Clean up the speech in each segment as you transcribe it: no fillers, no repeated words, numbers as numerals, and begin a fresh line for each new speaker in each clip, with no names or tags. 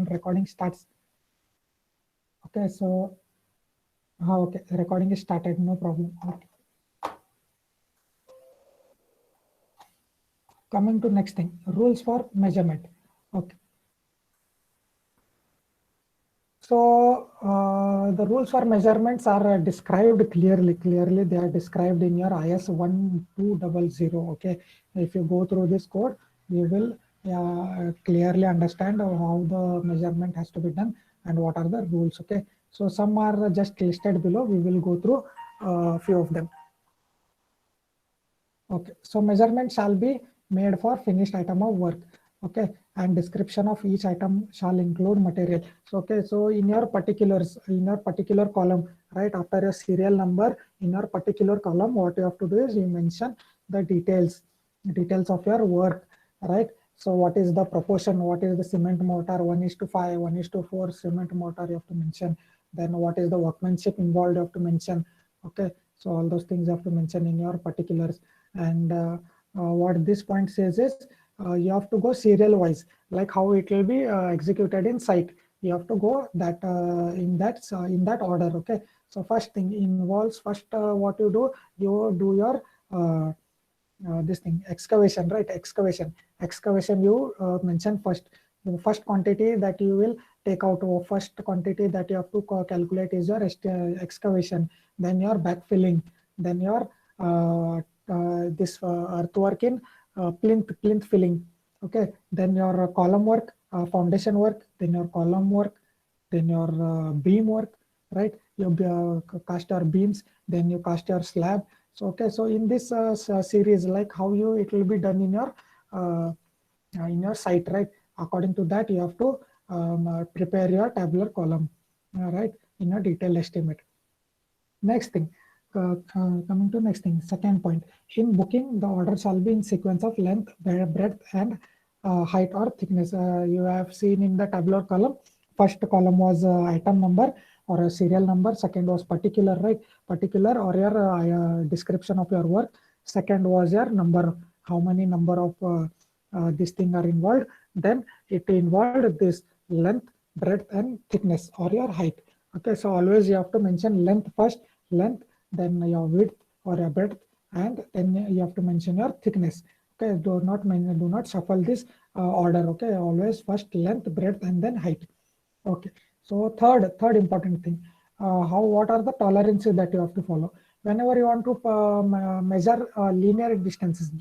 recording starts. Okay, so okay, the recording is started, no problem. Okay. Coming to next thing, rules for measurement. Okay. So the rules for measurements are described clearly. Clearly, they are described in your IS 1200. Okay, if you go through this code, you will clearly understand how the measurement has to be done and what are the rules. Okay, so some are just listed below. We will go through a few of them. Okay, so measurement shall be made for finished item of work. Okay, and description of each item shall include material. So, okay, so in your particulars, in your particular column, right after your serial number, in your particular column, what you have to do is you mention the details of your work, right? So, what is the proportion? What is the cement mortar? 1:5, 1:4 cement mortar you have to mention. Then what is the workmanship involved? You have to mention. Okay, so all those things you have to mention in your particulars. And what this point says is you have to go serial wise, like how it will be executed in site. You have to go that in that order. Okay, so first thing involves first what you do your this thing excavation, right? Excavation you mention first. The first quantity that you will take out, or first quantity that you have to calculate is your excavation, then your backfilling, then your this earthwork in plinth filling. Okay, then your column work, foundation work, then your column work, then your beam work, right? You cast your beams, then you cast your slab. So okay, so in this series, like how it will be done in your site, right? According to that, you have to prepare your tabular column, right, in a detailed estimate. Next thing, coming to next thing, second point. In booking, the order shall be in sequence of length, breadth, and height or thickness. You have seen in the tabular column, first column was item number or a serial number. Second was particular, right? Particular or your description of your work. Second was your number, how many number of this thing are involved. Then it involved this length, breadth, and thickness or your height. Okay, so always you have to mention length first, length, then your width or your breadth, and then you have to mention your thickness. Okay, do not shuffle this order. Okay, always first length, breadth, and then height. Okay, so third important thing, what are the tolerances that you have to follow whenever you want to measure linear distances.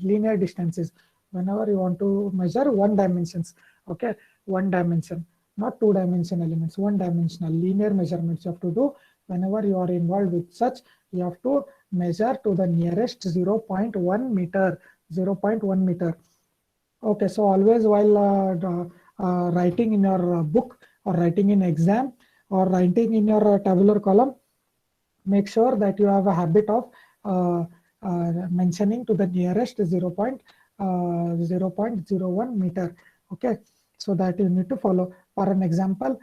Whenever you want to measure one dimensions, okay, one dimension, not two dimension elements, one dimensional linear measurements you have to do. Whenever you are involved with such, you have to measure to the nearest 0.1 meter. 0.1 meter. Okay, so always while writing in your book or writing in exam or writing in your tabular column, make sure that you have a habit of mentioning to the nearest 0.01 meter. Okay, so that you need to follow. For an example,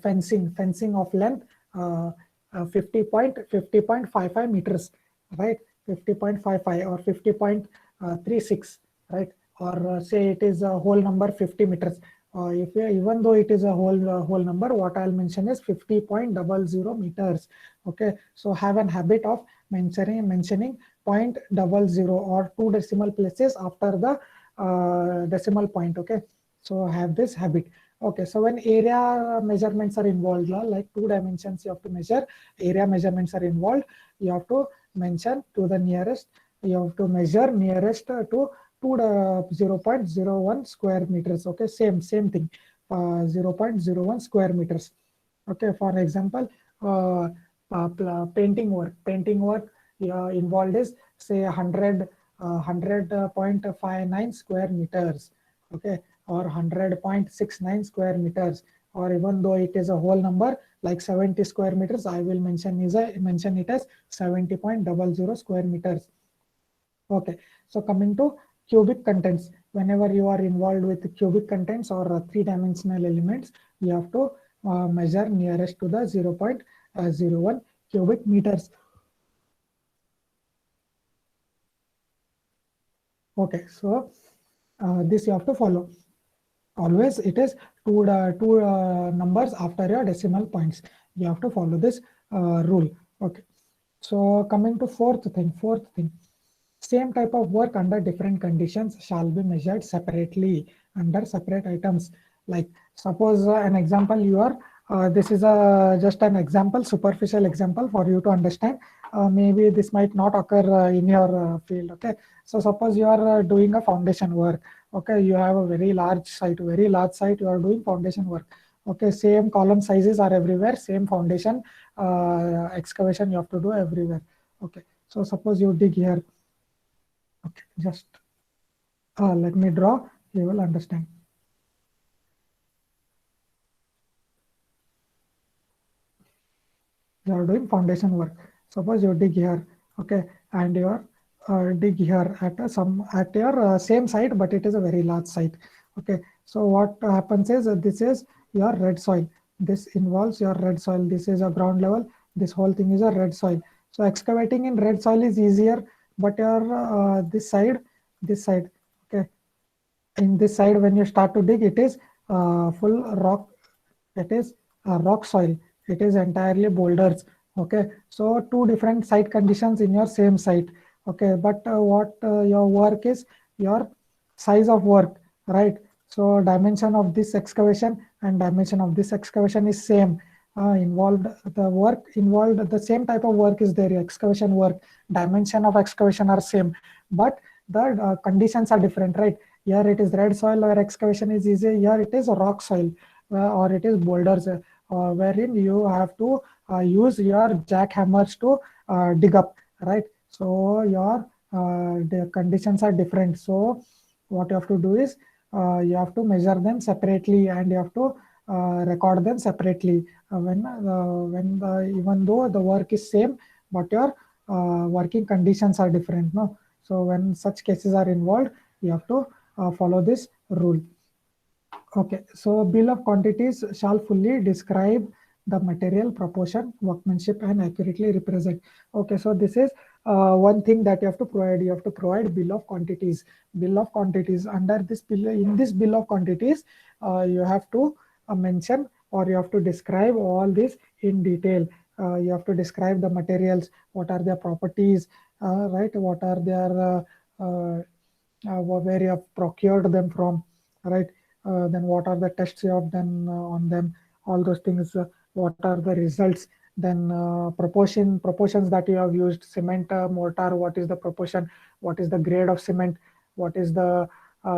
fencing of length 50.55 meters, right? 50.55 or 50.36, right? Or say it is a whole number 50 meters. If even though it is a whole number, what I'll mention is 50.00 meters. Okay, so have an habit of mentioning 0.00 or two decimal places after the decimal point. Okay, so have this habit. Okay, so when area measurements are involved, like two dimensions you have to measure, area measurements are involved, you have to mention to the nearest, you have to measure nearest to 0.01 square meters. Okay, same thing, 0.01 square meters. Okay, for example, painting work involved is say 100.59 square meters. Okay, or 100.69 square meters, or even though it is a whole number like 70 square meters, I will mention it as 70.00 square meters. Okay, so coming to cubic contents, whenever you are involved with cubic contents or three-dimensional elements, you have to measure nearest to the 0.01 cubic meters. Okay, so this you have to follow. Always it is two numbers after your decimal points. You have to follow this rule. Okay. So coming to fourth thing, same type of work under different conditions shall be measured separately under separate items. Like suppose an example you are, this is just an example, superficial example for you to understand. Maybe this might not occur in your field. Okay. So suppose you are doing a foundation work. Okay. You have a very large site, you are doing foundation work. Okay. Same column sizes are everywhere, same foundation excavation you have to do everywhere. Okay. So suppose you dig here. Okay, just let me draw, you will understand. You are doing foundation work. Suppose you dig here, okay, and you are dig here at at your same site, but it is a very large site. Okay, so what happens is this is your red soil. This involves your red soil. This is a ground level. This whole thing is a red soil. So excavating in red soil is easier, but your this side, okay, in this side when you start to dig, it is full rock. It is rock soil. It is entirely boulders. Okay, so two different site conditions in your same site. Okay, but what your work is, your size of work, right? So dimension of this excavation and dimension of this excavation is same. Involved the work involved, the same type of work is there. Excavation work, dimension of excavation are same, but the conditions are different, right? Here it is red soil where excavation is easy. Here it is rock soil or it is boulders, wherein you have to use your jackhammers to dig up, right? So your the conditions are different. So what you have to do is you have to measure them separately and you have to record them separately. Even though the work is same, but your working conditions are different. No, so when such cases are involved, you have to follow this rule. Okay, so bill of quantities shall fully describe the material, proportion, workmanship, and accurately represent. Okay, so this is one thing that you have to provide. You have to provide bill of quantities. Bill of quantities. Under this bill, in this bill of quantities, you have to mention or you have to describe all this in detail. You have to describe the materials, what are their properties, right? What are their where you have procured them from, right? Then what are the tests you have done on them, all those things, what are the results, then proportions that you have used, cement, mortar, what is the proportion, what is the grade of cement, what is the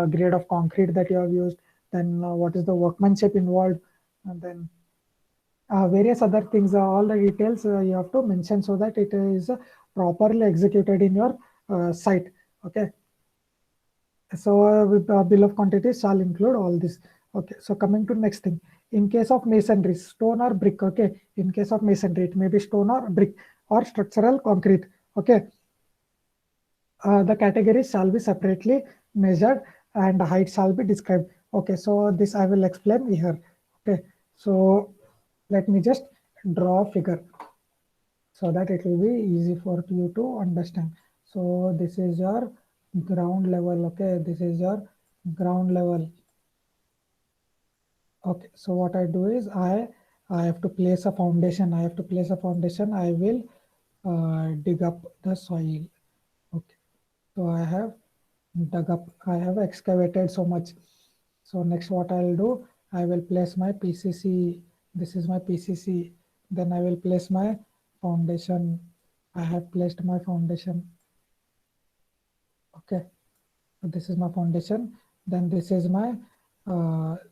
grade of concrete that you have used, then what is the workmanship involved, and then various other things, all the details you have to mention so that it is properly executed in your site. Okay, so with the bill of quantities shall include all this. Okay, so coming to next thing. In case of masonry, stone or brick, okay. In case of masonry, it may be stone or brick or structural concrete. Okay, the categories shall be separately measured and height shall be described. Okay, so this I will explain here. Okay, so let me just draw a figure so that it will be easy for you to understand. So this is your ground level. Okay, this is your ground level. Okay, so what I do is I have to place a foundation. I have to place a foundation. I will dig up the soil. Okay, so I have dug up. I have excavated so much. So next, what I'll do, I will place my PCC. This is my PCC. Then I will place my foundation. I have placed my foundation. Okay, so this is my foundation. Then this is my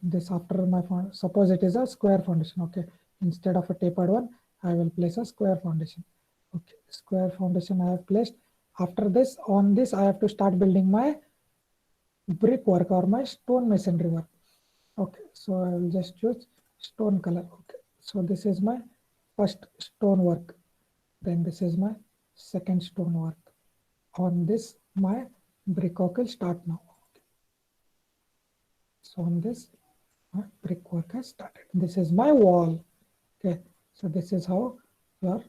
this after my suppose it is a square foundation. Okay, instead of a tapered one, I will place a square foundation. Okay, square foundation I have placed. After this, on this I have to start building my brick work or my stone masonry work. Okay, so I will just choose stone color. Okay, so this is my first stone work. Then this is my second stone work. On this, my brickwork will start now. So on this, my brickwork has started. This is my wall. Okay, so this is how your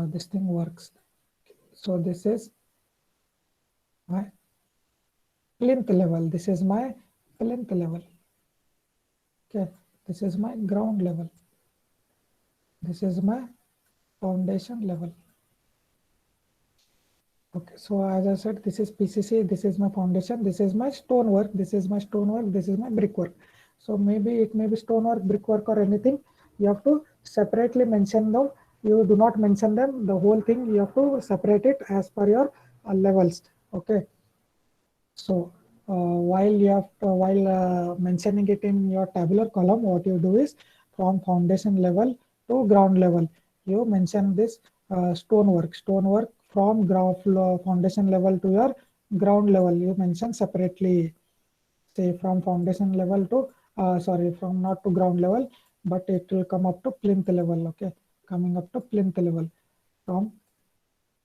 this thing works. So this is my plinth level. This is my plinth level. Okay, this is my ground level. This is my foundation level. Okay, so as I said, this is PCC, this is my foundation, this is my stonework, this is my stonework, this is my brickwork. So maybe it may be stonework, brickwork, or anything. You have to separately mention them. You do not mention them, the whole thing. You have to separate it as per your levels. Okay. So while mentioning it in your tabular column, what you do is from foundation level to ground level, you mention this stonework from ground floor foundation level to your ground level. You mention separately, say from foundation level to sorry, from not to ground level, but it will come up to plinth level. Okay, coming up to plinth level from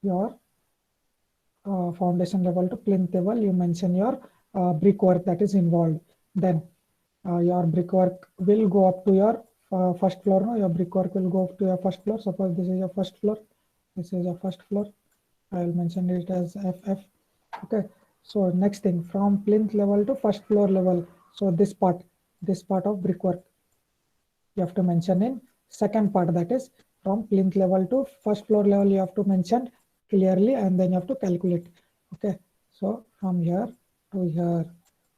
your foundation level to plinth level, you mention your brickwork that is involved. Then your brickwork will go up to your first floor. No, your brickwork will go up to your first floor. Suppose this is your first floor. This is your first floor. I will mention it as FF. Okay. So next thing, from plinth level to first floor level. So this part of brickwork, you have to mention in second part, that is from plinth level to first floor level. You have to mention clearly, and then you have to calculate. Okay, so from here to here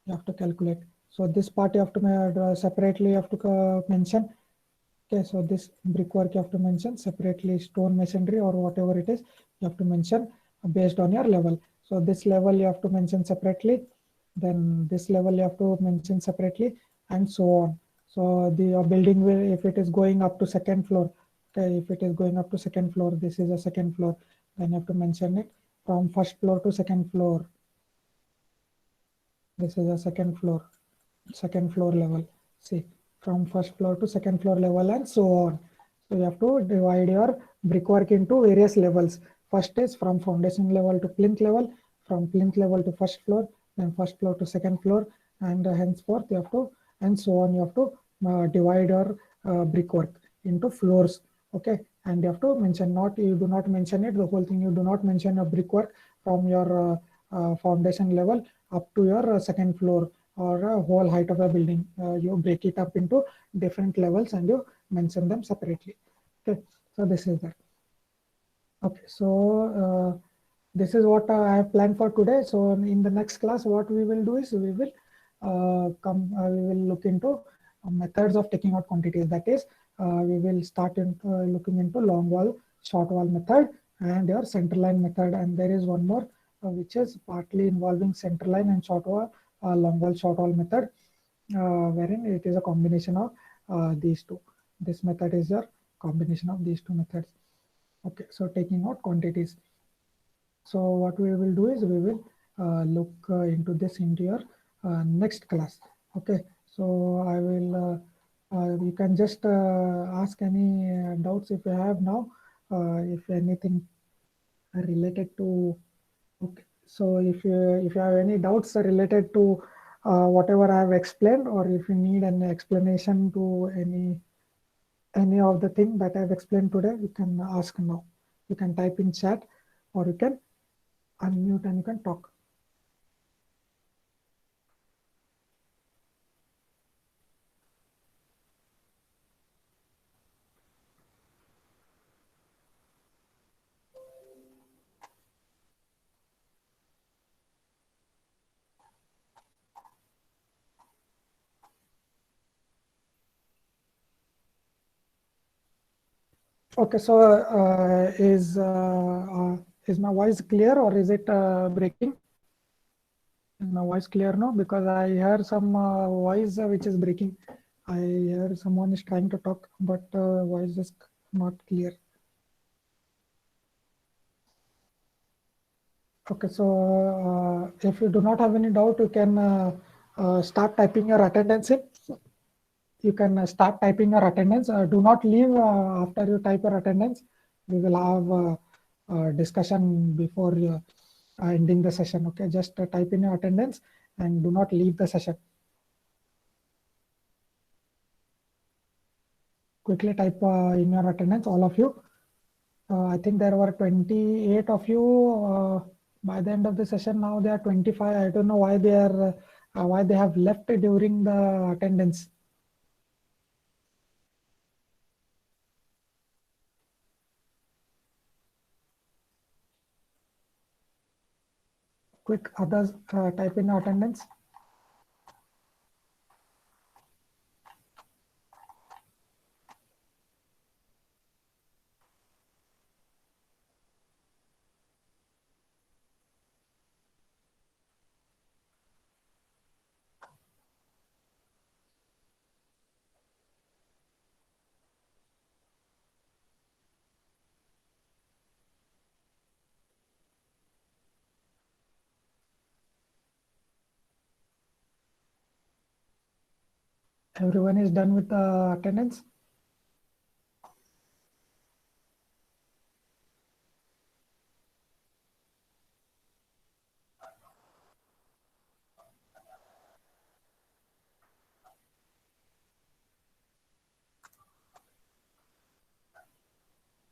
you have to calculate. So this part you have to separately you have to mention. Okay, so this brickwork you have to mention separately, stone masonry or whatever it is, you have to mention based on your level. So this level you have to mention separately, then this level you have to mention separately, and so on. So the building will, if it is going up to second floor, okay, if it is going up to second floor, this is a second floor, then you have to mention it from first floor to second floor. This is a second floor level. See, from first floor to second floor level, and so on. So you have to divide your brickwork into various levels. First is from foundation level to plinth level, from plinth level to first floor, then first floor to second floor, and henceforth you have to, and so on. You have to divide your brickwork into floors. Okay, and you have to mention, not, you do not mention it the whole thing. You do not mention a brickwork from your foundation level up to your second floor or a whole height of a building. You break it up into different levels and you mention them separately. Okay, so this is that. Okay, so this is what I have planned for today. So in the next class, what we will do is we will we will look into methods of taking out quantities. That is, we will start in, looking into long wall, short wall method, and your center line method. And there is one more which is partly involving center line and short wall, long wall, short wall method, wherein it is a combination of these two. This method is your combination of these two methods. Okay, so taking out quantities. So what we will do is we will look into this into your next class. Okay, so I will, you can just ask any doubts if you have now, if anything related to. Okay, so if you have any doubts related to whatever I have explained, or if you need an explanation to any of the thing that I have explained today, you can ask now. You can type in chat, or you can unmute and you can talk. Okay, so is my voice clear, or is it breaking? Is my voice clear now? Because I hear some voice which is breaking. I hear someone is trying to talk, but voice is not clear. Okay, so if you do not have any doubt, you can start typing your attendance in. You can start typing your attendance. Do not leave after you type your attendance. We will have a discussion before ending the session. Okay, just type in your attendance and do not leave the session. Quickly type in your attendance, all of you. I think there were 28 of you by the end of the session. Now there are 25. I don't know why they are why they have left during the attendance. Quick, others type in attendance. Everyone is done with the attendance.